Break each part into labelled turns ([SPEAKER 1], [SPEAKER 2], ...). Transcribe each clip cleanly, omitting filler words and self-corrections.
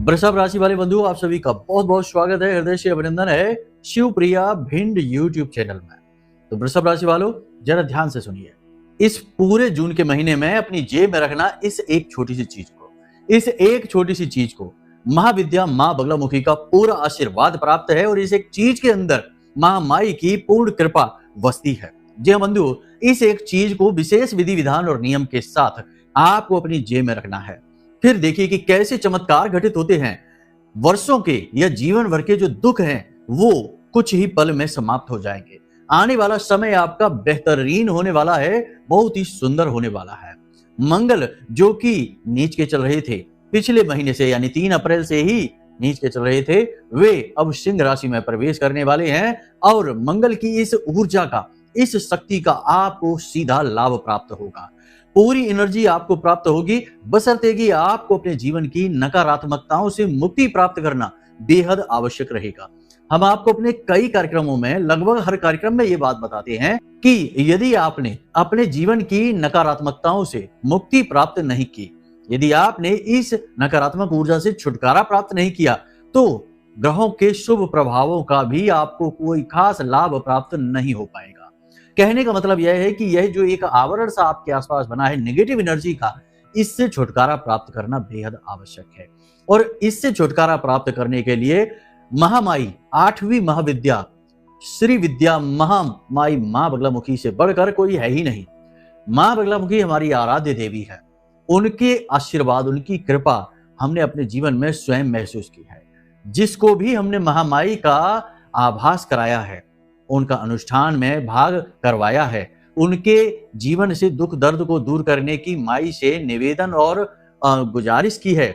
[SPEAKER 1] वृषभ राशि वाले बंधु, आप सभी का बहुत बहुत स्वागत है, हृदय से अभिनंदन है शिवप्रिया भिंड यूट्यूब चैनल में। तो वृषभ राशि वालों, जरा ध्यान से सुनिए। इस पूरे जून के महीने में अपनी जेब में रखना इस एक छोटी सी चीज को महाविद्या मां बगलामुखी का पूरा आशीर्वाद प्राप्त है और इस एक चीज के अंदर महामाई की पूर्ण कृपा बसती है। जी हाँ बंधु, इस एक चीज को विशेष विधि विधान और नियम के साथ आपको अपनी जेब में रखना है। फिर देखिए कि कैसे चमत्कार घटित होते हैं। वर्षों के या जीवन भर के जो दुख हैं वो कुछ ही पल में समाप्त हो जाएंगे। आने वाला समय आपका बेहतरीन होने वाला है, बहुत ही सुंदर होने वाला है। मंगल जो कि नीच के चल रहे थे पिछले महीने से, यानी 3 अप्रैल से ही नीच के चल रहे थे, वे अब सिंह राशि में प्रवेश करने वाले हैं और मंगल की इस ऊर्जा का, इस शक्ति का आपको सीधा लाभ प्राप्त होगा। पूरी एनर्जी आपको प्राप्त होगी, बशर्ते कि आपको अपने जीवन की नकारात्मकताओं से मुक्ति प्राप्त करना बेहद आवश्यक रहेगा। हम आपको अपने कई कार्यक्रमों में, लगभग हर कार्यक्रम में ये बात बताते हैं कि यदि आपने अपने जीवन की नकारात्मकताओं से मुक्ति प्राप्त नहीं की, यदि आपने इस नकारात्मक ऊर्जा से छुटकारा प्राप्त नहीं किया, तो ग्रहों के शुभ प्रभावों का भी आपको कोई खास लाभ प्राप्त नहीं हो पाएगा। कहने का मतलब यह है कि यह जो एक आवरण सा आपके आसपास बना है नेगेटिव एनर्जी का, इससे छुटकारा प्राप्त करना बेहद आवश्यक है। और इससे छुटकारा प्राप्त करने के लिए महामाई 8वीं महाविद्या श्री विद्या महामाई मां बगलामुखी से बढ़कर कोई है ही नहीं। मां बगलामुखी हमारी आराध्य देवी है। उनके आशीर्वाद, उनकी कृपा हमने अपने जीवन में स्वयं महसूस की है। जिसको भी हमने महामाई का आभास कराया है, उनका अनुष्ठान में भाग करवाया है, उनके जीवन से दुख दर्द को दूर करने की माई से निवेदन और गुजारिश की है,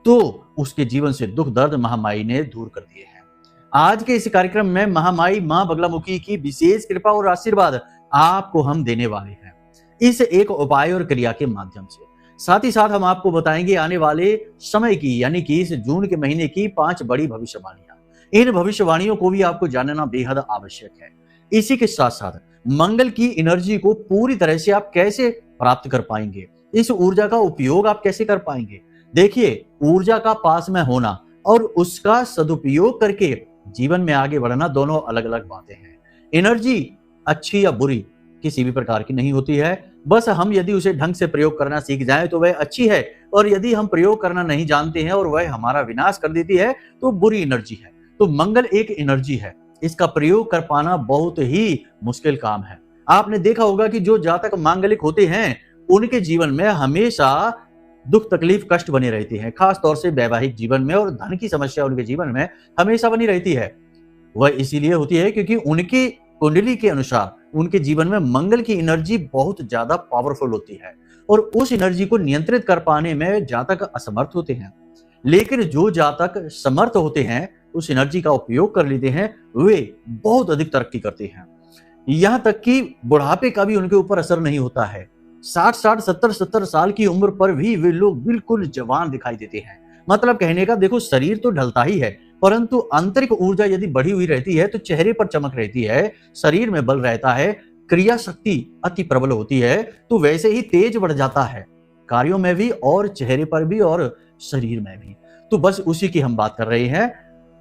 [SPEAKER 1] तो उसके जीवन से दुख दर्द महामाई ने दूर कर दिए हैं। आज के इस कार्यक्रम में महामाई मां बगलामुखी की विशेष कृपा और आशीर्वाद आपको हम देने वाले हैं इस एक उपाय और क्रिया के माध्यम से। साथ ही साथ हम आपको बताएंगे आने वाले समय की, यानी कि इस जून के महीने की 5 बड़ी भविष्यवाणियां। इन भविष्यवाणियों को भी आपको जानना बेहद आवश्यक है। इसी के साथ साथ मंगल की एनर्जी को पूरी तरह से आप कैसे प्राप्त कर पाएंगे, इस ऊर्जा का उपयोग आप कैसे कर पाएंगे। देखिए, ऊर्जा का पास में होना और उसका सदुपयोग करके जीवन में आगे बढ़ना दोनों अलग अलग बातें हैं। एनर्जी अच्छी या बुरी किसी भी प्रकार की नहीं होती है, बस हम यदि उसे ढंग से प्रयोग करना सीख जाएं तो वह अच्छी है, और यदि हम प्रयोग करना नहीं जानते हैं और वह हमारा विनाश कर देती है तो बुरी एनर्जी है। तो मंगल एक एनर्जी है, इसका प्रयोग कर पाना बहुत ही मुश्किल काम है। आपने देखा होगा कि जो जातक मांगलिक होते हैं उनके जीवन में हमेशा दुख तकलीफ कष्ट बने रहती है, खास तौर से वैवाहिक जीवन में, और धन की समस्या उनके जीवन में हमेशा बनी रहती है। वह इसीलिए होती है क्योंकि उनकी कुंडली के अनुसार उनके जीवन में मंगल की एनर्जी बहुत ज्यादा पावरफुल होती है और उस एनर्जी को नियंत्रित कर पाने में जातक असमर्थ होते हैं। लेकिन जो जातक समर्थ होते हैं, उस एनर्जी का उपयोग कर लेते हैं, वे बहुत अधिक तरक्की करते हैं। यहां तक कि बुढ़ापे का भी उनके ऊपर असर नहीं होता है। 60-60, 70-70 साल की उम्र पर भी वे लोग बिल्कुल जवान दिखाई देते हैं। मतलब कहने का, देखो, शरीर तो ढलता ही है, परंतु आंतरिक ऊर्जा यदि बढ़ी हुई रहती है तो चेहरे पर चमक रहती है, शरीर में बल रहता है, क्रिया शक्ति अति प्रबल होती है, तो वैसे ही तेज बढ़ जाता है कार्यों में भी और चेहरे पर भी और शरीर में भी। तो बस उसी की हम बात कर रहे हैं।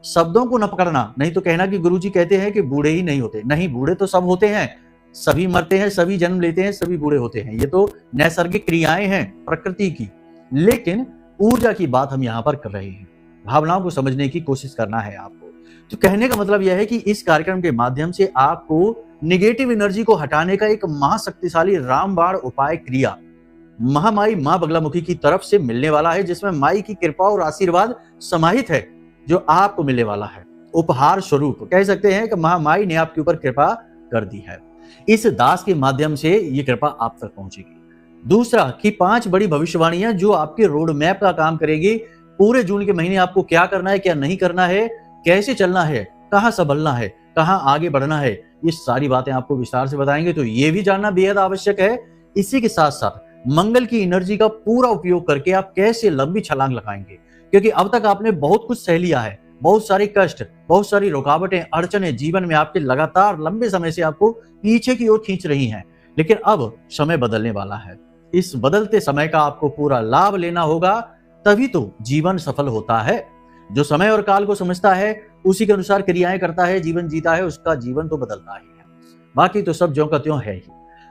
[SPEAKER 1] शब्दों को न पकड़ना, नहीं तो कहना कि गुरुजी कहते हैं कि बूढ़े ही नहीं होते। नहीं, बूढ़े तो सब होते हैं, सभी मरते हैं, सभी जन्म लेते हैं, सभी बूढ़े होते हैं। ये तो नैसर्गिक क्रियाएं हैं प्रकृति की। लेकिन ऊर्जा की बात हम यहाँ पर कर रहे हैं, भावनाओं को समझने की कोशिश करना है आपको। तो कहने का मतलब यह है कि इस कार्यक्रम के माध्यम से आपको निगेटिव एनर्जी को हटाने का एक महाशक्तिशाली रामबाण उपाय क्रिया महामाई मां बगलामुखी की तरफ से मिलने वाला है, जिसमें माई की कृपा और आशीर्वाद समाहित है, जो आपको मिलने वाला है उपहार स्वरूप। कह सकते हैं कि महामाई ने आपके ऊपर कृपा कर दी है। इस दास के माध्यम से ये कृपा आप तक पहुंचेगी। दूसरा कि 5 बड़ी भविष्यवाणियां जो आपके रोड मैप का काम करेगी। पूरे जून के महीने आपको क्या करना है, क्या नहीं करना है, कैसे चलना है, कहां संभलना है, कहां आगे बढ़ना है, ये सारी बातें आपको विस्तार से बताएंगे। तो ये भी जानना बेहद आवश्यक है। इसी के साथ साथ मंगल की एनर्जी का पूरा उपयोग करके आप कैसे लंबी छलांग लगाएंगे, क्योंकि अब तक आपने बहुत कुछ सह लिया है, बहुत सारे कष्ट, बहुत सारी रुकावटें, अड़चनें जीवन में आपके लगातार लंबे समय से आपको पीछे की ओर खींच रही हैं। लेकिन अब समय बदलने वाला है। इस बदलते समय का आपको पूरा लाभ लेना होगा तभी तो जीवन सफल होता है। जो समय और काल को समझता है, उसी के अनुसार क्रियाएं करता है, जीवन जीता है, उसका जीवन तो बदलता ही है। बाकी तो सब ज्यों का त्यों है ही।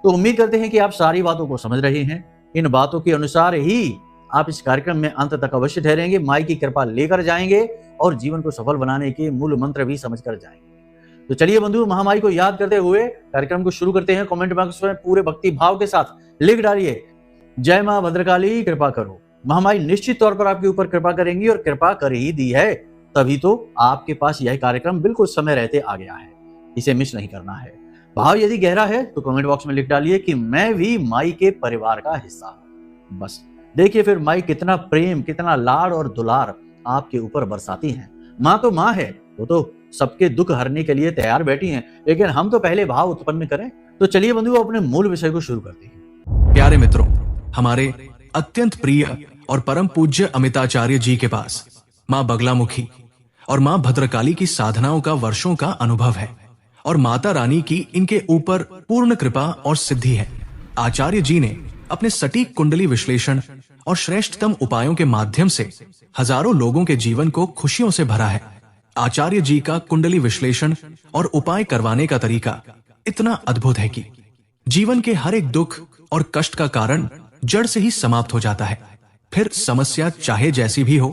[SPEAKER 1] तो उम्मीद करते हैं कि आप सारी बातों को समझ रहे हैं। इन बातों के अनुसार ही आप इस कार्यक्रम में अंत तक अवश्य ठहरेंगे, माई की कृपा लेकर जाएंगे और जीवन को सफल बनाने के मूल मंत्र भी समझ कर जाएंगे। तो चलिए बंधु, महामाई को याद करते हुए कार्यक्रम को शुरू करते हैं। कमेंट बॉक्स में पूरे भक्ति भाव के साथ लिख डालिए, जय मां भद्रकाली कृपा करो। महामाई निश्चित तौर पर आपके ऊपर कृपा करेंगी और कृपा कर ही दी है, तभी तो आपके पास यह कार्यक्रम बिल्कुल समय रहते आ गया है। इसे मिस नहीं करना है। भाव यदि गहरा है तो कमेंट बॉक्स में लिख डालिए कि मैं भी माई के परिवार का हिस्सा हूं। बस देखिए फिर माई कितना प्रेम, कितना लाड और दुलार आपके ऊपर बरसाती हैं। माँ तो माँ है, वो तो सबके दुख हरने के लिए तैयार बैठी हैं, लेकिन हम तो पहले भाव उत्पन्न करें। तो चलिए बंधु, अपने मूल विषय को शुरू करते हैं।
[SPEAKER 2] प्यारे मित्रों, हमारे अत्यंत प्रिय और परम पूज्य अमिताचार्य जी के पास माँ बगलामुखी और माँ भद्रकाली की साधनाओं का वर्षों का अनुभव है और माता रानी की इनके ऊपर पूर्ण कृपा और सिद्धि है। आचार्य जी ने अपने सटीक कुंडली विश्लेषण और श्रेष्ठतम उपायों के माध्यम से हजारों लोगों के जीवन को खुशियों से भरा है। आचार्य जी का कुंडली विश्लेषण और उपाय करवाने का तरीका इतना अद्भुत है कि जीवन के हर एक दुख और कष्ट का कारण जड़ से ही समाप्त हो जाता है। फिर समस्या चाहे जैसी भी हो,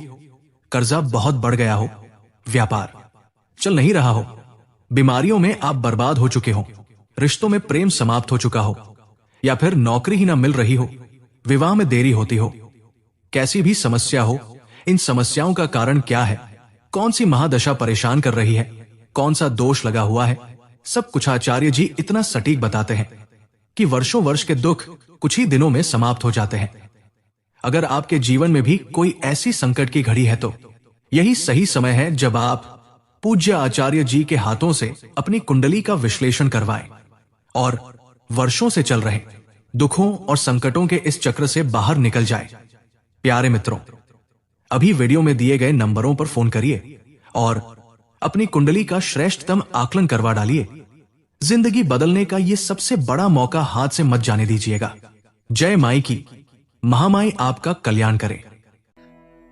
[SPEAKER 2] कर्जा बहुत बढ़ गया हो, व्यापार चल नहीं रहा हो, बीमारियों में आप बर्बाद हो चुके हो, रिश्तों में प्रेम समाप्त हो चुका हो, या फिर नौकरी ही ना मिल रही हो, विवाह में देरी होती हो, कैसी भी समस्या हो, इन समस्याओं का कारण क्या है, कौन सी महादशा परेशान कर रही है, कौन सा दोष लगा हुआ है, सब कुछ आचार्य जी इतना सटीक बताते हैं कि वर्षों वर्ष के दुख कुछ ही दिनों में समाप्त हो जाते हैं। अगर आपके जीवन में भी कोई ऐसी संकट की घड़ी है तो यही सही समय है जब आप पूज्य आचार्य जी के हाथों से अपनी कुंडली का विश्लेषण करवाएं और वर्षों से चल रहे दुखों और संकटों के इस चक्र से बाहर निकल जाए। प्यारे मित्रों, अभी वीडियो में दिए गए नंबरों पर फोन करिए और अपनी कुंडली का श्रेष्ठतम आकलन करवा डालिए। जिंदगी बदलने का ये सबसे बड़ा मौका हाथ से मत जाने दीजिएगा। जय माई की, महामाई आपका कल्याण करे।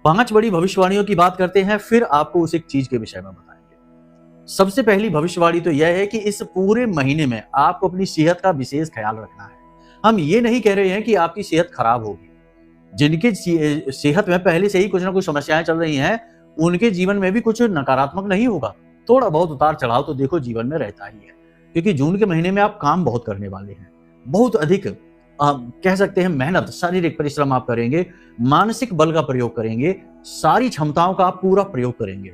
[SPEAKER 1] 5 बड़ी भविष्यवाणियों की बात करते हैं, फिर आपको उस एक चीज के विषय में बताएंगे। सबसे पहली भविष्यवाणी तो यह है कि इस पूरे महीने में आपको अपनी सेहत का विशेष ख्याल रखना है। हम ये नहीं कह रहे हैं कि आपकी सेहत खराब होगी। जिनकी सेहत में पहले से ही कुछ ना कुछ समस्याएं चल रही हैं, उनके जीवन में भी कुछ नकारात्मक नहीं होगा। थोड़ा बहुत उतार चढ़ाव तो देखो जीवन में रहता ही है, क्योंकि जून के महीने में आप काम बहुत करने वाले हैं। बहुत अधिक कह सकते हैं मेहनत, शारीरिक परिश्रम आप करेंगे, मानसिक बल का प्रयोग करेंगे, सारी क्षमताओं का आप पूरा प्रयोग करेंगे।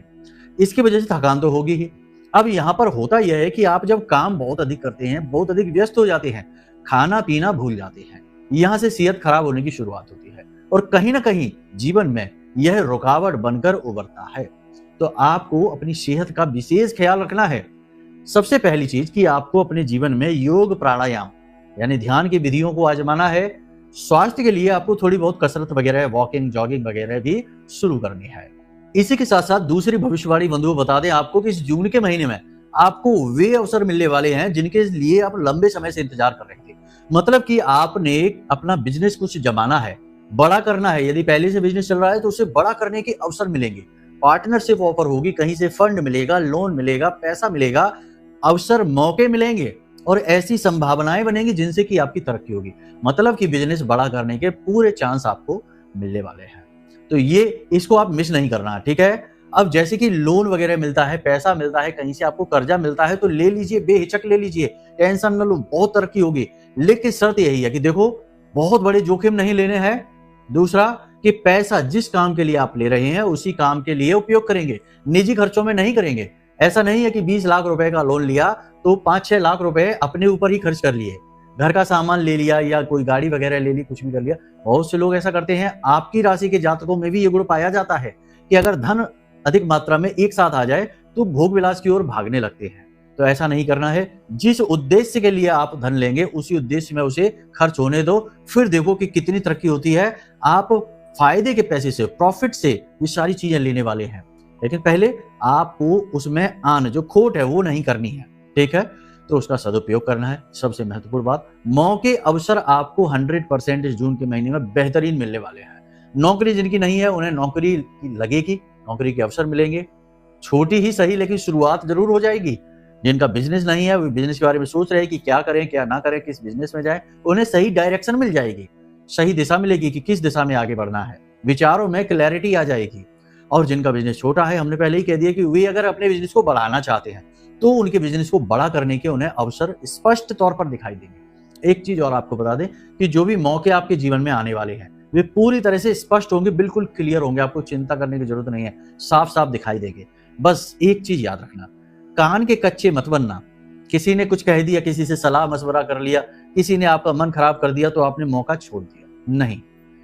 [SPEAKER 1] इसकी वजह से थकान तो होगी ही। अब यहाँ पर होता यह है कि आप जब काम बहुत अधिक करते हैं, बहुत अधिक व्यस्त हो जाते हैं, खाना पीना भूल जाते हैं, यहाँ से सेहत खराब होने की शुरुआत होती है और कहीं ना कहीं जीवन में यह रुकावट बनकर उभरता है। तो आपको अपनी सेहत का विशेष ख्याल रखना है। सबसे पहली चीज कि आपको अपने जीवन में योग प्राणायाम यानी ध्यान की विधियों को आजमाना है। स्वास्थ्य के लिए आपको थोड़ी बहुत कसरत वगैरह, वॉकिंग, जॉगिंग वगैरह भी शुरू करनी है। इसी के साथ साथ दूसरी भविष्यवाणी बंधुओं बता दें आपको कि इस जून के महीने में आपको वे अवसर मिलने वाले हैं जिनके लिए आप लंबे समय से इंतजार कर रहे थे। मतलब कि आपने अपना बिजनेस कुछ जमाना है, बड़ा करना है। यदि पहले से बिजनेस चल रहा है तो उसे बड़ा करने के अवसर मिलेंगे, पार्टनरशिप ऑफर होगी, कहीं से फंड मिलेगा, लोन मिलेगा, पैसा मिलेगा, अवसर, मौके मिलेंगे और ऐसी संभावनाएं बनेंगी जिनसे कि आपकी तरक्की होगी। मतलब कि बिजनेस बड़ा करने के पूरे चांस आपको मिलने वाले हैं। तो ये इसको आप मिस नहीं करना, ठीक है। अब जैसे कि लोन वगैरह मिलता है, पैसा मिलता है, कहीं से आपको कर्जा मिलता है तो ले लीजिए, बेहिचक ले लीजिए, टेंशन न लो, बहुत तरक्की होगी। लेकिन शर्त यही है कि देखो बहुत बड़े जोखिम नहीं लेने हैं। दूसरा कि पैसा जिस काम के लिए आप ले रहे हैं उसी काम के लिए उपयोग करेंगे, निजी खर्चों में नहीं करेंगे। ऐसा नहीं है कि 20 लाख रुपए का लोन लिया तो 5-6 लाख रुपए अपने ऊपर ही खर्च कर लिए, घर का सामान ले लिया या कोई गाड़ी वगैरह ले ली, कुछ भी कर लिया। बहुत से लोग ऐसा करते हैं। आपकी राशि के जातकों में भी ये गुण पाया जाता है कि अगर धन अधिक मात्रा में एक साथ आ जाए तो भोग विलास की ओर भागने लगते हैं। तो ऐसा नहीं करना है। जिस उद्देश्य के लिए आप धन लेंगे उसी उद्देश्य में उसे खर्च होने दो, फिर देखो कि कितनी तरक्की होती है। आप फायदे के पैसे से, प्रॉफिट से ये सारी चीजें लेने वाले हैं, लेकिन पहले आपको उसमें आन जो खोट है वो नहीं करनी है, ठीक है। तो उसका सदुपयोग करना है। सबसे महत्वपूर्ण बात, मौके अवसर आपको 100% इस जून के महीने में बेहतरीन मिलने वाले हैं। नौकरी जिनकी नहीं है उन्हें नौकरी लगेगी, नौकरी के अवसर मिलेंगे, छोटी ही सही लेकिन शुरुआत जरूर हो जाएगी। जिनका बिजनेस नहीं है वो बिजनेस के बारे में सोच रहे हैं कि क्या करें क्या ना करें, किस बिजनेस में जाएं, उन्हें सही डायरेक्शन मिल जाएगी, सही दिशा मिलेगी कि किस दिशा में आगे बढ़ना है, विचारों में क्लैरिटी आ जाएगी। और जिनका बिजनेस छोटा है, हमने पहले ही कह दिया कि वे अगर अपने बिजनेस को बढ़ाना चाहते हैं तो उनके बिजनेस को बड़ा करने के उन्हें अवसर स्पष्ट तौर पर दिखाई देंगे। एक चीज और आपको बता दें कि जो भी मौके आपके जीवन में आने वाले हैं वे पूरी तरह से स्पष्ट होंगे, बिल्कुल क्लियर होंगे, आपको चिंता करने की जरूरत नहीं है, साफ साफ दिखाई देंगे। बस एक चीज याद रखना, कान के कच्चे मत बनना। किसी ने कुछ कह दिया, किसी से सलाह मशवरा कर लिया, किसी ने आपका मन खराब कर दिया तो आपने मौका छोड़ दिया, नहीं।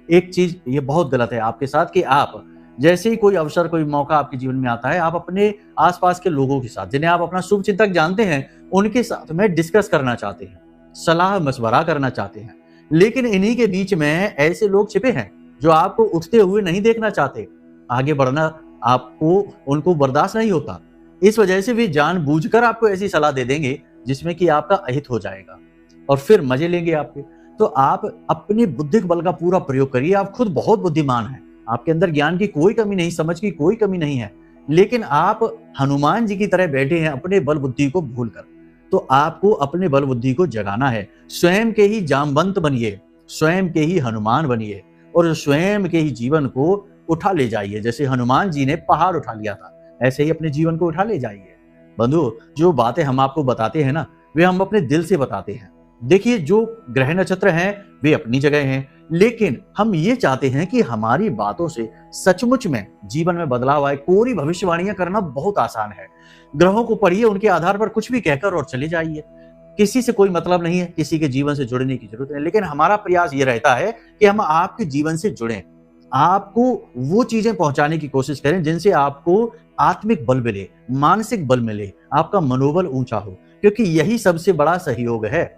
[SPEAKER 1] एक चीज ये बहुत गलत है आपके साथ कि आप जैसे ही कोई अवसर कोई मौका आपके जीवन में आता है, आप अपने आसपास के लोगों के साथ जिन्हें आप अपना शुभ चिंतक जानते हैं उनके साथ में डिस्कस करना चाहते हैं, सलाह मशवरा करना चाहते हैं, लेकिन इन्हीं के बीच में ऐसे लोग छिपे हैं जो आपको उठते हुए नहीं देखना चाहते। आगे बढ़ना आपको उनको बर्दाश्त नहीं होता, इस वजह से वे जानबूझकर आपको ऐसी सलाह दे देंगे जिसमें कि आपका अहित हो जाएगा और फिर मजे लेंगे आपके। तो आप अपनी बुद्धि बल का पूरा प्रयोग करिए। आप खुद बहुत बुद्धिमान हैं, आपके अंदर ज्ञान की कोई कमी नहीं, समझ की कोई कमी नहीं है, लेकिन आप हनुमान जी की तरह बैठे हैं अपने बल बुद्धि को भूलकर। तो आपको अपने बल बुद्धि को जगाना है, स्वयं के ही जामवंत बनिए, स्वयं के ही हनुमान बनिए और स्वयं के ही जीवन को उठा ले जाइए। जैसे हनुमान जी ने पहाड़ उठा लिया था, ऐसे ही अपने जीवन को उठा ले जाइए। बंधु, जो बातें हम आपको बताते हैं ना, वे हम अपने दिल से बताते हैं। देखिए, जो ग्रह नक्षत्र हैं वे अपनी जगह हैं, लेकिन हम ये चाहते हैं कि हमारी बातों से सचमुच में जीवन में बदलाव आए। कोरी भविष्यवाणियां करना बहुत आसान है, ग्रहों को पढ़िए, उनके आधार पर कुछ भी कहकर और चले जाइए। किसी से कोई मतलब नहीं है, किसी के जीवन से जुड़ने की जरूरत नहीं, लेकिन हमारा प्रयास ये रहता है कि हम आपके जीवन से जुड़ें, आपको वो चीजें पहुंचाने की कोशिश करें जिनसे आपको आत्मिक बल मिले, मानसिक बल मिले, आपका मनोबल ऊंचा हो, क्योंकि यही सबसे बड़ा सहयोग है।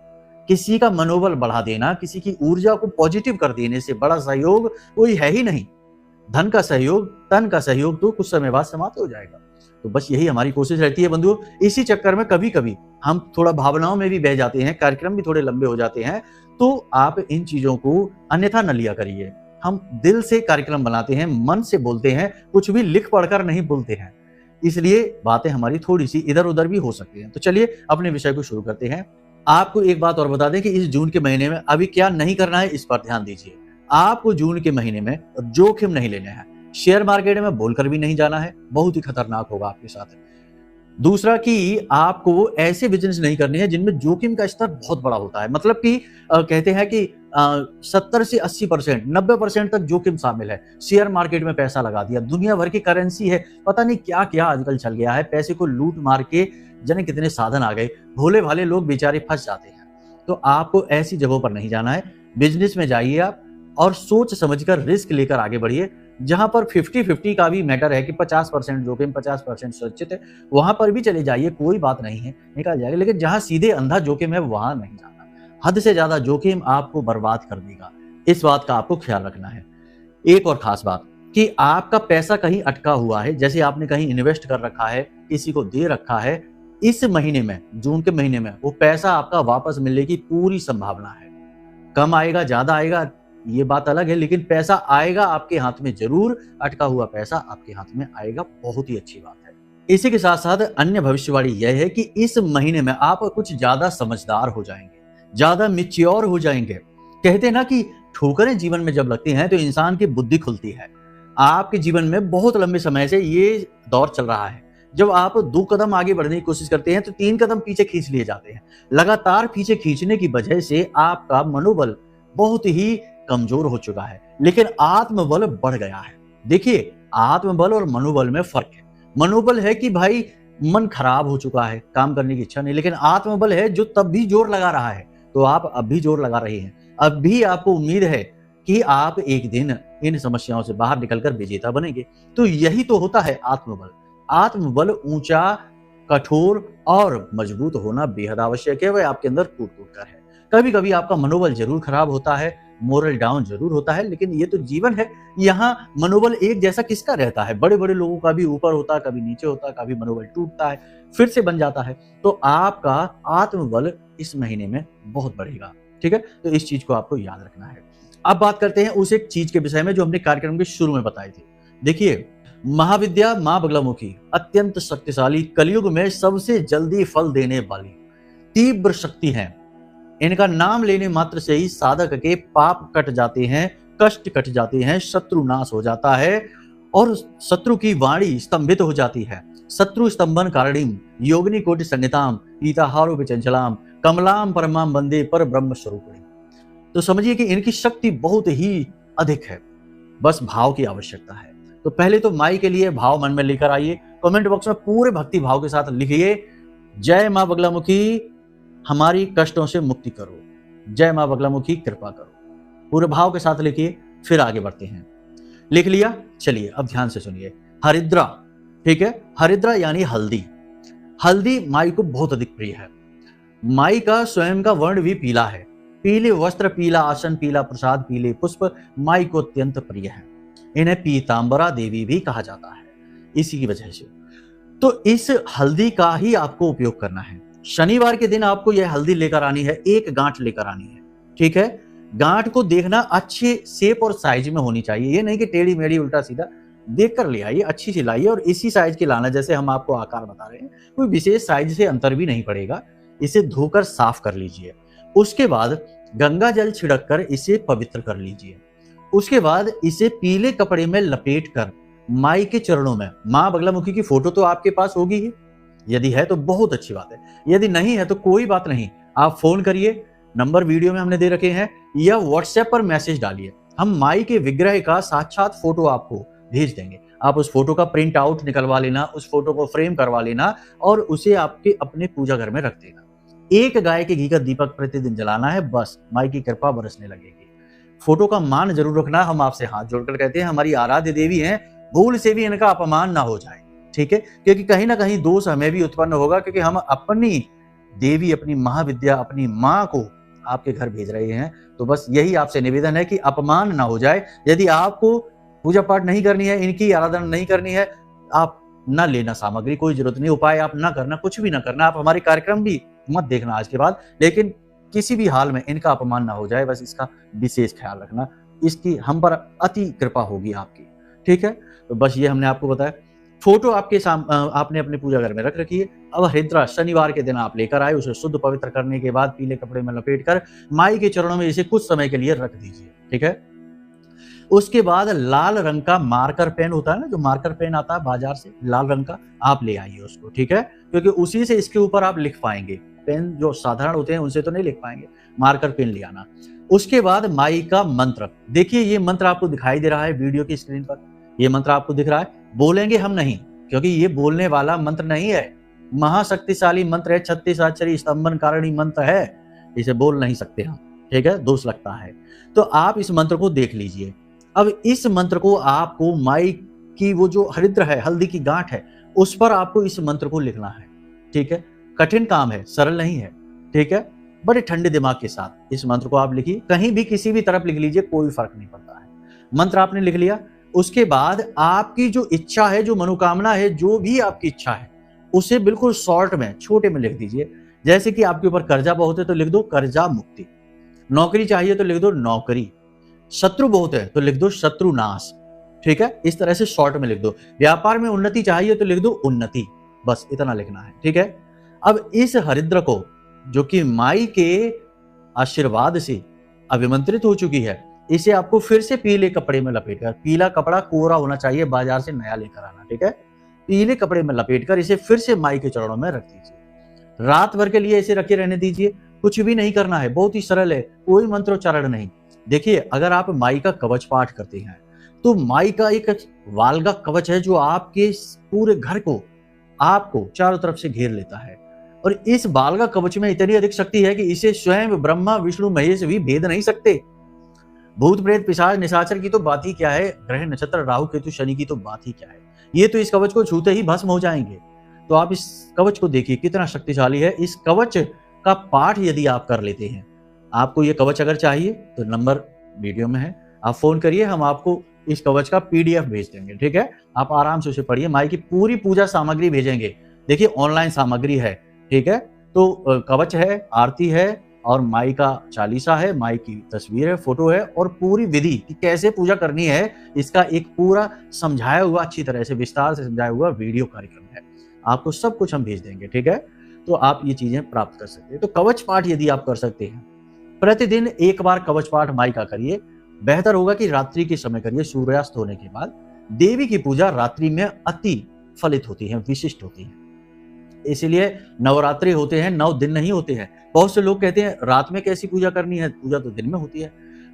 [SPEAKER 1] किसी का मनोबल बढ़ा देना, किसी की ऊर्जा को पॉजिटिव कर देने से बड़ा सहयोग कोई है ही नहीं। धन का सहयोग, तन का सहयोग तो कुछ समय बाद समाप्त हो जाएगा। तो बस यही हमारी कोशिश रहती है बंधुओं। इसी चक्कर में कभी कभी हम थोड़ा भावनाओं में भी बह जाते हैं, कार्यक्रम भी थोड़े लंबे हो जाते हैं, तो आप इन चीजों को अन्यथा न लिया करिए। हम दिल से कार्यक्रम बनाते हैं, मन से बोलते हैं, कुछ भी लिख पढ़कर नहीं बोलते हैं, इसलिए बातें हमारी थोड़ी सी इधर उधर भी हो सकती हैं। तो चलिए अपने विषय को शुरू करते हैं। आपको एक बात और बता दें कि इस जून के महीने में अभी क्या नहीं करना है, इस पर ध्यान दीजिए। आपको जून के महीने में जोखिम नहीं लेने हैं, शेयर मार्केट में बोलकर भी नहीं जाना है, बहुत ही खतरनाक होगा आपके साथ। दूसरा कि आपको ऐसे बिजनेस नहीं करने हैं जिनमें जोखिम का स्तर बहुत बड़ा होता है, मतलब कि कहते हैं कि 70 से 80%, 90% तक जोखिम शामिल है। शेयर मार्केट में पैसा लगा दिया, दुनिया भर की करेंसी है, पता नहीं क्या क्या आजकल चल गया है, पैसे को लूट मार के जाने कितने साधन आ गए, भोले भाले लोग बेचारे फंस जाते हैं। तो आपको ऐसी जगहों पर नहीं जाना है। बिजनेस में जाइए आप और सोच समझकर रिस्क लेकर आगे बढ़िए। जहां पर 50-50 का भी मैटर है कि 50% जोखिम 50% सुरक्षित है, वहां पर भी चले जाइए, कोई बात नहीं है, निकल जाएगा। लेकिन जहां सीधे अंधा जोखिम है वहां नहीं जाना। हद से ज्यादा जोखिम आपको बर्बाद कर देगा, इस बात का आपको ख्याल रखना है। एक और खास बात कि आपका पैसा कहीं अटका हुआ है, जैसे आपने कहीं इन्वेस्ट कर रखा है, किसी को दे रखा है, इस महीने में, जून के महीने में वो पैसा आपका वापस मिलने की पूरी संभावना है। कम आएगा ज्यादा आएगा ये बात अलग है, लेकिन पैसा आएगा आपके हाथ में जरूर, अटका हुआ पैसा आपके हाथ में आएगा, बहुत ही अच्छी बात है। इसी के साथ साथ अन्य भविष्यवाणी यह है कि इस महीने में आप कुछ ज्यादा समझदार हो जाएंगे, ज्यादा मैच्योर हो जाएंगे। कहते हैं ना कि ठोकरें जीवन में जब लगती हैं तो इंसान की बुद्धि खुलती है। आपके जीवन में बहुत लंबे समय से ये दौर चल रहा है, जब आप 2 कदम आगे बढ़ने की कोशिश करते हैं तो 3 कदम पीछे खींच लिए जाते हैं। लगातार पीछे खींचने की वजह से आपका मनोबल बहुत ही कमजोर हो चुका है, लेकिन आत्मबल बढ़ गया है। देखिए, आत्मबल और मनोबल में फर्क है। मनोबल है कि भाई मन खराब हो चुका है, काम करने की इच्छा नहीं, लेकिन आत्मबल है जो तब भी जोर लगा रहा है। तो आप अब भी जोर लगा रहे हैं, अब भी आपको उम्मीद है कि आप एक दिन इन समस्याओं से बाहर निकलकर विजेता बनेंगे। तो यही तो होता है आत्मबल। आत्मबल ऊंचा, कठोर और मजबूत होना बेहद आवश्यक है, वह आपके अंदर कूट कूट कर है। कभी कभी आपका मनोबल जरूर खराब होता है, मोरल डाउन जरूर होता है, लेकिन ये तो जीवन है। यहाँ मनोबल एक जैसा किसका रहता है? बड़े बड़े लोगों का भी ऊपर होता है, कभी नीचे होता है, कभी मनोबल टूटता है, फिर से बन जाता है। तो आपका आत्मबल इस महीने में बहुत बढ़ेगा, ठीक है? तो इस चीज को आपको याद रखना है। अब बात करते हैं उस एक चीज के विषय में जो हमने कार्यक्रम के शुरू में बताई थी। देखिए, महाविद्या मां बगलामुखी अत्यंत शक्तिशाली, कलयुग में सबसे जल्दी फल देने वाली तीव्र शक्ति है। इनका नाम लेने मात्र से ही साधक के पाप कट जाते हैं, कष्ट कट जाते हैं, शत्रु नाश हो जाता है और शत्रु की वाणी स्तंभित हो जाती है। शत्रु स्तंभन कारणीम योगिनी कोटि संहिताम गीताहारो विचंचलाम कमलाम परमाम वंदे पर ब्रह्म स्वरूपिणी। तो समझिए कि इनकी शक्ति बहुत ही अधिक है, बस भाव की आवश्यकता है। तो पहले तो माई के लिए भाव मन में लेकर आइए, कमेंट बॉक्स में पूरे भक्ति भाव के साथ लिखिए, जय मां बगलामुखी हमारी कष्टों से मुक्ति करो, जय मां बगलामुखी कृपा करो। पूरे भाव के साथ लिखिए, फिर आगे बढ़ते हैं। लिख लिया? चलिए अब ध्यान से सुनिए। हरिद्रा, ठीक है, हरिद्रा यानी हल्दी। हल्दी माई को बहुत अधिक प्रिय है। माई का स्वयं का वर्ण भी पीला है। पीले वस्त्र, पीला आसन, पीला प्रसाद, पीले पुष्प माई को अत्यंत प्रिय है। इन्हें पीतांबरा देवी भी कहा जाता है इसी की वजह से। तो इस हल्दी का ही आपको उपयोग करना है। शनिवार के दिन आपको यह हल्दी लेकर आनी है, एक गांठ लेकर आनी है, ठीक है। गांठ को देखना अच्छे शेप और साइज में होनी चाहिए, ये नहीं कि टेढ़ी मेढ़ी उल्टा सीधा, देख कर ले आइए, अच्छी सी लाइए और इसी साइज की लाना जैसे हम आपको आकार बता रहे हैं। कोई विशेष साइज से अंतर भी नहीं पड़ेगा। इसे धोकर साफ कर लीजिए। उसके बाद गंगा जल छिड़क कर इसे पवित्र कर लीजिए। उसके बाद इसे पीले कपड़े में लपेट कर माई के चरणों में, मां बगलामुखी की फोटो तो आपके पास होगी ही, यदि है तो बहुत अच्छी बात है, यदि नहीं है तो कोई बात नहीं, आप फोन करिए, नंबर वीडियो में हमने दे रखे हैं, या व्हाट्सएप पर मैसेज डालिए। हम माई के विग्रह का साक्षात फोटो आपको भेज देंगे। आप उस फोटो का प्रिंट आउट निकलवा लेना, उस फोटो को फ्रेम करवा लेना और उसे आपके अपने पूजा घर में रख देना। एक गाय के घी का दीपक प्रतिदिन जलाना है, बस माई की कृपा बरसने लगेगी। फोटो का मान जरूर रखना। हम आपसे हाथ जोड़कर कहते हैं, हमारी आराध्य देवी हैं, भूल से भी इनका अपमान ना हो जाए, ठीक है, क्योंकि कहीं ना कहीं दोष हमें भी उत्पन्न होगा, क्योंकि हम अपनी देवी, अपनी महाविद्या, अपनी माँ को आपके घर भेज रहे हैं। तो बस यही आपसे निवेदन है कि अपमान ना हो जाए। यदि आपको पूजा पाठ नहीं करनी है, इनकी आराधना नहीं करनी है, आप ना लेना सामग्री, कोई जरूरत नहीं, उपाय आप ना करना, कुछ भी ना करना, आप हमारे कार्यक्रम भी मत देखना आज के बाद, लेकिन किसी भी हाल में इनका अपमान ना हो जाए, बस इसका विशेष ख्याल रखना। इसकी हम पर अति कृपा होगी आपकी, ठीक है। तो बस ये हमने आपको बताया। फोटो आपके आपने अपने पूजा घर में रख रखी है। अब हरिद्रा शनिवार के दिन आप लेकर आए, उसे शुद्ध पवित्र करने के बाद पीले कपड़े में लपेट कर माई के चरणों में इसे कुछ समय के लिए रख दीजिए, ठीक है। उसके बाद लाल रंग का मार्कर पेन होता है ना, जो मार्कर पेन आता है बाजार से, लाल रंग का, आप ले आइए उसको, ठीक है, क्योंकि उसी से इसके ऊपर आप लिख पाएंगे। पेन जो साधारण होते हैं उनसे तो नहीं लिख पाएंगे, मार्कर पेन ले आना। उसके बाद माई का मंत्र, देखिए ये मंत्र आपको दिखाई दे रहा है वीडियो की स्क्रीन पर, ये मंत्र आपको दिख रहा है। बोलेंगे हम नहीं, क्योंकि ये बोलने वाला मंत्र नहीं है, महाशक्तिशाली मंत्र है, 36 अक्षरी स्तंभन कारिणी मंत्र है, इसे बोल नहीं सकते हम, ठीक है, दोष लगता है। तो आप इस मंत्र को देख लीजिए। अब इस मंत्र को आपको माई की वो जो हरिद्र है, हल्दी की गांठ है, उस पर आपको इस मंत्र को लिखना है, ठीक है। कठिन काम है, सरल नहीं है, ठीक है। बड़े ठंडे दिमाग के साथ इस मंत्र को आप लिखिए, कहीं भी किसी भी तरफ लिख लीजिए, कोई फर्क नहीं पड़ता है। मंत्र आपने लिख लिया। उसके बाद आपकी जो इच्छा है, जो मनोकामना है, जो भी आपकी इच्छा है, उसे बिल्कुल शॉर्ट में, छोटे में लिख दीजिए। जैसे कि आपके ऊपर कर्जा बहुत है तो लिख दो कर्जा मुक्ति, नौकरी चाहिए तो लिख दो नौकरी, शत्रु बहुत है तो लिख दो शत्रु नाश, ठीक है, इस तरह से शॉर्ट में लिख दो। व्यापार में उन्नति चाहिए तो लिख दो उन्नति, बस इतना लिखना है, ठीक है। अब इस हरिद्र को, जो कि माई के आशीर्वाद से अभिमंत्रित हो चुकी है, इसे आपको फिर से पीले कपड़े में लपेटकर, पीला कपड़ा कोरा होना चाहिए, बाजार से नया लेकर आना, ठीक है, पीले कपड़े में लपेटकर इसे फिर से माई के चरणों में रख दीजिए। रात भर के लिए इसे रखे रहने दीजिए, कुछ भी नहीं करना है, बहुत ही सरल है, कोई मंत्रोच्चारण नहीं। देखिए, अगर आप माई का कवच पाठ करते हैं तो माई का एक वालगा कवच है जो आपके पूरे घर को, आपको चारों तरफ से घेर लेता है। और इस बालगा कवच में इतनी अधिक शक्ति है कि इसे स्वयं ब्रह्मा विष्णु महेश भी भेद नहीं सकते। भूत प्रेत पिशाच निशाचर की तो बात ही क्या है, ग्रह नक्षत्र राहु केतु शनि की तो बात ही क्या है, ये तो इस कवच को छूते ही भस्म हो जाएंगे। तो आप इस कवच को देखिए कितना शक्तिशाली है। इस कवच का पाठ यदि आप कर लेते हैं, आपको ये कवच अगर चाहिए तो नंबर वीडियो में है, आप फोन करिए, हम आपको इस कवच का PDF भेज देंगे, ठीक है। आप आराम से उसे पढ़िए, माई की पूरी पूजा सामग्री भेजेंगे। देखिए ऑनलाइन सामग्री है, ठीक है, तो कवच है, आरती है, और माई का चालीसा है, माई की तस्वीर है, फोटो है और पूरी विधि कि कैसे पूजा करनी है इसका एक पूरा समझाया हुआ, अच्छी तरह से विस्तार से समझाया हुआ वीडियो कार्यक्रम है। आपको सब कुछ हम भेज देंगे, ठीक है। तो आप ये चीजें प्राप्त कर सकते हैं। तो कवच पाठ यदि आप कर सकते हैं, प्रतिदिन एक बार कवच पाठ माई का करिए। बेहतर होगा कि रात्रि के समय करिए, सूर्यास्त होने के बाद। देवी की पूजा रात्रि में अति फलित होती है, विशिष्ट होती है। इसीलिए नवरात्रि होते हैं, 9 दिन नहीं होते हैं। बहुत से लोग कहते हैं रात में कैसी पूजा करनी है, पूजा तो दिन में होती है।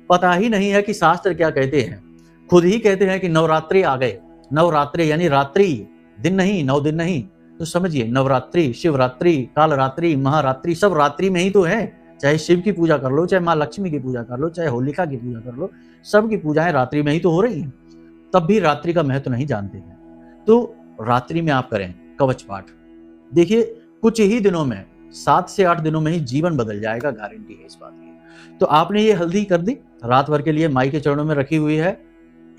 [SPEAKER 1] पता ही नहीं है कि शास्त्र क्या कहते हैं। खुद ही कहते हैं कि नवरात्रि आ गए। नवरात्रि यानी रात्रि, दिन नहीं, 9 दिन नहीं। तो समझिए, नवरात्रि, शिवरात्रि, कालरात्रि, महारात्रि सब रात्रि में ही तो है। चाहे शिव की पूजा कर लो, चाहे माँ लक्ष्मी की पूजा कर लो, चाहे होलिका की पूजा कर लो, सबकी पूजाएं रात्रि में ही तो हो रही हैं। तब भी रात्रि का महत्व नहीं जानते हैं। तो रात्रि में आप करें कवच पाठ। देखिए, कुछ ही दिनों में, 7 से 8 दिनों में ही जीवन बदल जाएगा, गारंटी है इस बात की। तो आपने ये हल्दी कर दी, रात भर के लिए माई के चरणों में रखी हुई है।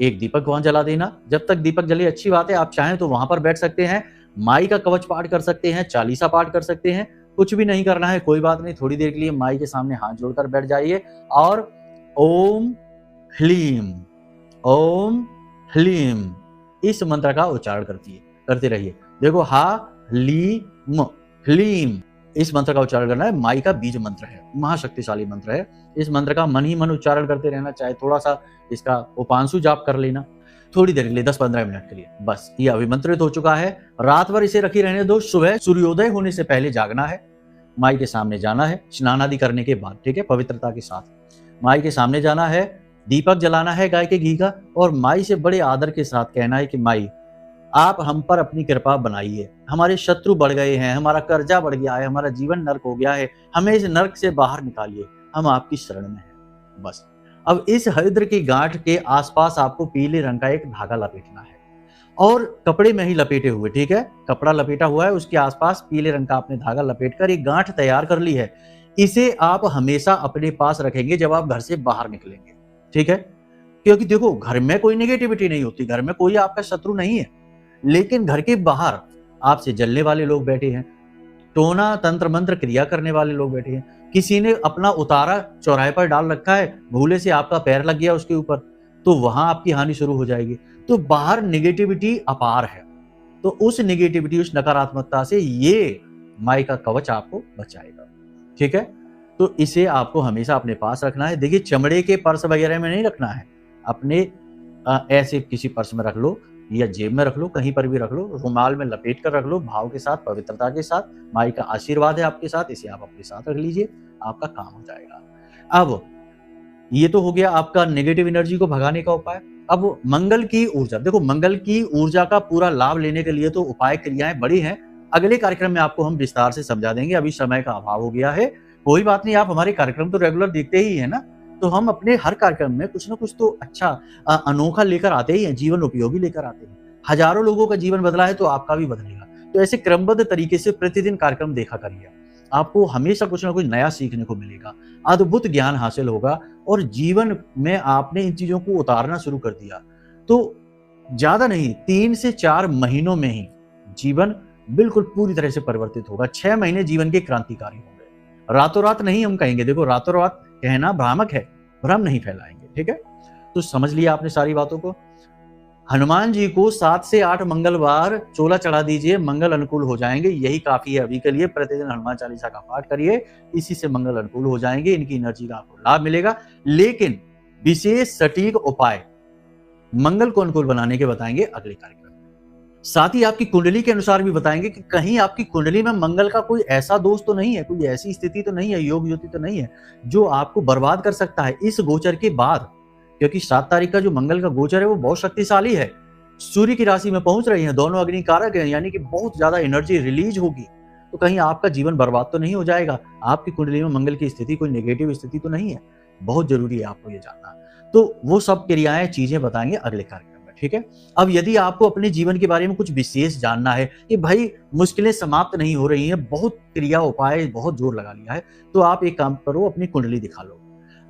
[SPEAKER 1] एक दीपक वहां जला देना। जब तक दीपक जले अच्छी बात है, आप चाहें तो वहां पर बैठ सकते हैं, माई का कवच पाठ कर सकते हैं, चालीसा पाठ कर सकते हैं। कुछ भी नहीं करना है, कोई बात नहीं। थोड़ी देर के लिए माई के सामने हाथ जोड़कर बैठ जाइए और ओम ह्लीम, ओम ह्लीम इस मंत्र का उच्चारण करते रहिए। देखो, हा लीम, ह्लीम इस मंत्र का उच्चारण करना है। माई का बीज मंत्र है, महाशक्तिशाली मंत्र है। इस मंत्र का मन ही मन उच्चारण करते रहना। चाहे थोड़ा सा इसका उपांशु जाप कर लेना, थोड़ी देर के लिए, 10-15 मिनट के लिए, बस ये अभिमंत्रित हो चुका है। रात भर इसे रखी रहने दो। सुबह सूर्योदय होने से पहले जागना है, माई के सामने जाना है, स्नान आदि करने के बाद, ठीक है, पवित्रता के साथ माई के सामने जाना है। दीपक जलाना है गाय के घी का और माई से बड़े आदर के साथ कहना है कि माई, आप हम पर अपनी कृपा बनाइए। हमारे शत्रु बढ़ गए हैं, हमारा कर्जा बढ़ गया है, हमारा जीवन नर्क हो गया है, हमें इस नर्क से बाहर निकालिए, हम आपकी शरण में हैं। बस अब इस हरिद्र की गांठ के आसपास आपको पीले रंग का एक धागा लपेटना है और कपड़े में ही लपेटे हुए, ठीक है, कपड़ा लपेटा हुआ है, उसके आसपास पीले रंग का आपने धागा लपेटकर एक गांठ तैयार कर ली है। इसे आप हमेशा अपने पास रखेंगे जब आप घर से बाहर निकलेंगे, ठीक है। क्योंकि देखो, घर में कोई नेगेटिविटी नहीं होती, घर में कोई आपका शत्रु नहीं है, लेकिन घर के बाहर आपसे जलने वाले लोग बैठे हैं, टोना तंत्र मंत्र क्रिया करने वाले लोग बैठे हैं। किसी ने अपना उतारा चौराहे पर डाल रखा है, भूले से आपका पैर लग गया उसके ऊपर, तो वहां आपकी हानि शुरू हो जाएगी। तो बाहर नेगेटिविटी अपार है, तो उस नेगेटिविटी, उस नकारात्मकता से ये माई का कवच आपको बचाएगा, ठीक है। तो इसे आपको हमेशा अपने पास रखना है। देखिए, चमड़े के पर्स वगैरह में नहीं रखना है, अपने ऐसे किसी पर्स में रख लो या जेब में रख लो, कहीं पर भी रख लो, रुमाल में लपेट कर रख लो, भाव के साथ, पवित्रता के साथ। माई का आशीर्वाद है आपके साथ, इसे आप अपने साथ रख लीजिए, आपका काम हो जाएगा। अब ये तो हो गया आपका नेगेटिव एनर्जी को भगाने का उपाय। अब मंगल की ऊर्जा, देखो, मंगल की ऊर्जा का पूरा लाभ लेने के लिए तो उपाय क्रियाएं बड़ी हैं। अगले कार्यक्रम में आपको हम विस्तार से समझा देंगे, अभी समय का अभाव हो गया है। कोई बात नहीं, आप हमारे कार्यक्रम तो रेगुलर देखते ही है ना, तो हम अपने हर कार्यक्रम में कुछ ना कुछ तो अच्छा अनोखा लेकर आते ही हैं, जीवन उपयोगी लेकर आते हैं। हजारों लोगों का जीवन बदला है तो आपका भी बदलेगा। तो ऐसे क्रमबद्ध तरीके से प्रतिदिन कार्यक्रम देखा करिए, आपको हमेशा कुछ ना कुछ नया सीखने को मिलेगा, अद्भुत ज्ञान हासिल होगा और जीवन में आपने इन चीजों को उतारना शुरू कर दिया तो ज्यादा नहीं, 3 से 4 महीनों में ही जीवन बिल्कुल पूरी तरह से परिवर्तित होगा। 6 महीने जीवन के क्रांतिकारी होंगे। रातों रात नहीं हम कहेंगे, देखो, रातों रात कहना भ्रामक है, भ्रम नहीं फैलाएंगे, ठीक है। तो समझ लिया आपने सारी बातों को। हनुमान जी को 7 से 8 मंगलवार चोला चढ़ा दीजिए, मंगल अनुकूल हो जाएंगे, यही काफी है अभी के लिए। प्रतिदिन हनुमान चालीसा का पाठ करिए, इसी से मंगल अनुकूल हो जाएंगे, इनकी एनर्जी का आपको लाभ मिलेगा। लेकिन विशेष सटीक उपाय मंगल को अनुकूल बनाने के बताएंगे अगले कार्यक्रम में। साथ ही आपकी कुंडली के अनुसार भी बताएंगे कि कहीं आपकी कुंडली में मंगल का कोई ऐसा दोष तो नहीं है, कोई ऐसी स्थिति तो नहीं है, योग ज्योति तो नहीं है जो आपको बर्बाद कर सकता है इस गोचर के बाद। क्योंकि 7 तारीख का जो मंगल का गोचर है वो बहुत शक्तिशाली है, सूर्य की राशि में पहुंच रही है, दोनों अग्नि कारक हैं, यानी कि बहुत ज्यादा एनर्जी रिलीज होगी। तो कहीं आपका जीवन बर्बाद तो नहीं हो जाएगा, आपकी कुंडली में मंगल की स्थिति कोई नेगेटिव स्थिति तो नहीं है। बहुत जरूरी है आपको ये जानना। तो वो सब क्रियाएं, चीजें बताएंगे अगले कार्यक्रम में, ठीक है। अब यदि आपको अपने जीवन के बारे में कुछ विशेष जानना है कि भाई मुश्किलें समाप्त नहीं हो रही हैं, बहुत क्रिया उपाय बहुत जोर लगा लिया है, तो आप एक काम करो, अपनी कुंडली दिखा लो।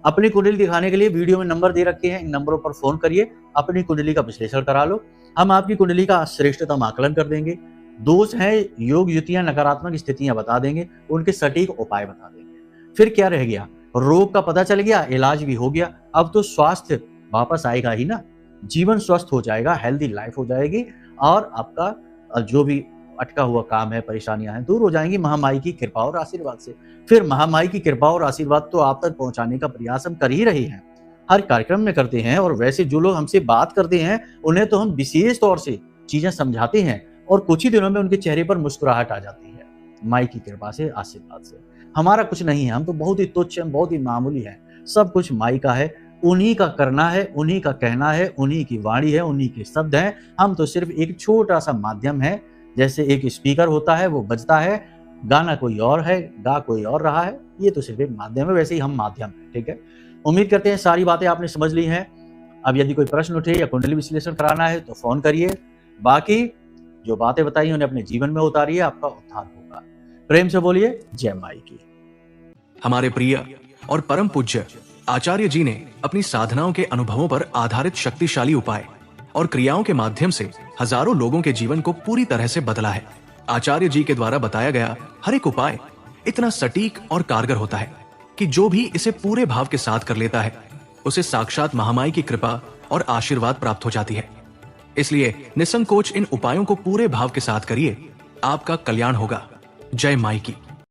[SPEAKER 1] अपनी कुंडली दिखाने के लिए वीडियो में नंबर दे रखे हैं, इन नंबरों पर फोन करिए, अपनी कुंडली का विश्लेषण करा लो। हम आपकी कुंडली का श्रेष्ठतम आकलन कर देंगे, दोष हैं, योग युतियां, नकारात्मक स्थितियां बता देंगे, उनके सटीक उपाय बता देंगे। फिर क्या रह गया? रोग का पता चल गया, इलाज भी हो गया, अब तो स्वास्थ्य वापस आएगा ही ना। जीवन स्वस्थ हो जाएगा, हेल्दी लाइफ हो जाएगी और आपका जो भी अटका हुआ काम है, परेशानियां हैं, दूर हो जाएंगी महामाई की कृपा और आशीर्वाद से। फिर महामाई की कृपा और आशीर्वाद तो आप तक पहुंचाने का प्रयास हम कर ही रहे हैं, हर कार्यक्रम में करते हैं। और वैसे जो लोग हमसे बात करते हैं उन्हें तो हम विशेष तौर से चीजें समझाते हैं और कुछ ही दिनों में उनके चेहरे पर मुस्कुराहट आ जाती है माई की कृपा से, आशीर्वाद से। हमारा कुछ नहीं है, हम तो बहुत ही तुच्छ हैं, बहुत ही मामूली हैं। सब कुछ माई का है, उन्हीं का करना है, उन्हीं का कहना है, उन्हीं की वाणी है, उन्हीं के शब्द हैं। हम तो सिर्फ एक छोटा सा माध्यम है, जैसे एक स्पीकर होता है, वो बजता है, गाना कोई और है, गा कोई और रहा है, ये तो सिर्फ एक माध्यम है, वैसे ही हम माध्यम है। ठीक है, उम्मीद करते हैं सारी बातें आपने समझ ली हैं। अब यदि कोई प्रश्न उठे या कुंडली विश्लेषण कराना है तो फोन करिए, बाकी जो बातें बताई उन्हें अपने जीवन में उतारिए, आपका उद्धार होगा। प्रेम से बोलिए जय माई की।
[SPEAKER 2] हमारे प्रिय और परम पूज्य आचार्य जी ने अपनी साधनाओं के अनुभवों पर आधारित शक्तिशाली उपाय और क्रियाओं के माध्यम से हजारों लोगों के जीवन को पूरी तरह से बदला है। आचार्य जी के द्वारा बताया गया हर एक उपाय इतना सटीक और कारगर होता है कि जो भी इसे पूरे भाव के साथ कर लेता है उसे साक्षात महामाई की कृपा और आशीर्वाद प्राप्त हो जाती है। इसलिए निसंकोच इन उपायों को पूरे भाव के साथ करिए, आपका कल्याण होगा। जय माई की।